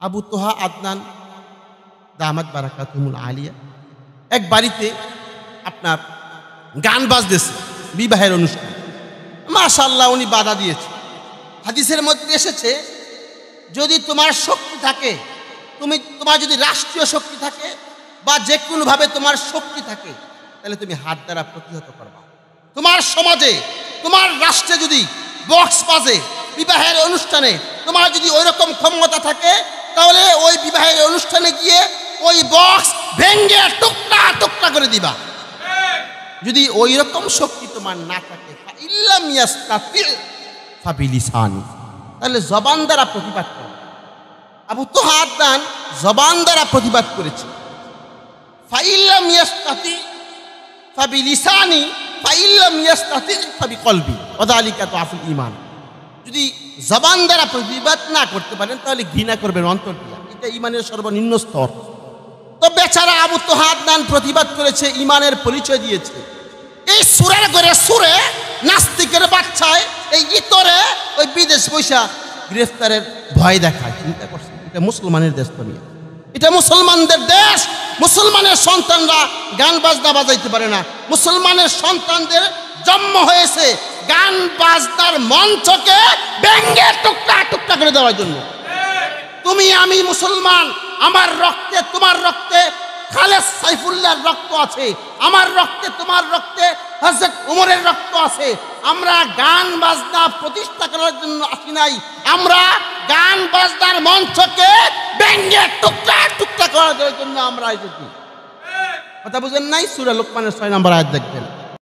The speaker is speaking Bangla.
আবু তোহা আদনান দামাত বারাকাতুহুল আলিয়া এক বাড়িতে আপনার গান বাজতেছে বিবাহের অনুষ্ঠান। মাশাআল্লাহ উনি বাধা দিয়েছে। হাদিসের মধ্যে এসেছে যদি তোমার শক্তি থাকে, তোমার যদি রাষ্ট্রীয় শক্তি থাকে বা যে কোনোভাবে তোমার শক্তি থাকে, তাহলে তুমি হাত দ্বারা প্রতিহত করবা। তোমার সমাজে তোমার রাষ্ট্রে যদি বক্স বাজে বিবাহের অনুষ্ঠানে, তোমার যদি ওই রকম ক্ষমতা থাকে, তাহলে ওই বিবাহের অনুষ্ঠানে গিয়ে ওই বক্স ভেঙ্গে টুকরা টুকরা করে দিবা। যদি ওই রকম শক্তি তোমার না থাকে, ইল্লাম ইয়াস্তাতি ফাবিলিসানি, তাহলে জবান দ্বারা প্রতিবাদ করো। আবু তোহা আদনান জবান দ্বারা প্রতিবাদ করেছে। ফাইল্লাম ইয়াস্তাতি ফাবিলিসানি ফাইল্লাম ইয়াস্তাতি ফাবিকলবি ওয়াযালিকা দুআফুল ঈমান। যদি জবান দ্বারা প্রতিবাদ না করতে পারেন তাহলে ঘৃণা করবেন অন্তর দিয়া। এটা ঈমানের সর্বনিম্ন স্তর। তো বেচারা আবু তোহা আদনান প্রতিবাদ করেছে, ঈমানের পরিচয় দিয়েছে। এই সুরের ঘরে সুরে নাস্তিকের বাচ্চায় এই ইতরে ওই বিদেশ পয়সা গ্রেফতারের ভয় দেখায়। চিন্তা করছে এটা মুসলমানের দেশ তো নিয়ে, এটা মুসলমানদের দেশ। মুসলমানের সন্তানরা গান বাজনা বাজাইতে পারে না। মুসলমানের সন্তানদের জন্ম হয়েছে গান বাজনার মঞ্চকে ভেঙ্গে টুকরা টুকরা করে দেওয়ার জন্য। তুমি আমি মুসলমান, আমার রক্তে তোমার রক্তে খালেদ সাইফুল্লাহর রক্ত আছে, আমার রক্তে তোমার রক্তে হযরত ওমরের রক্ত আছে। আমরা গান বাজনা প্রতিষ্ঠা করার জন্য আসি নাই, আমরা গান বাজনার মঞ্চকে ভেঙ্গে টুকরা টুকরা করার জন্য আমরা এসেছি। কথা বুঝেন নাই? সূরা লোকমানের 6 নম্বর আয়াত দেখবেন।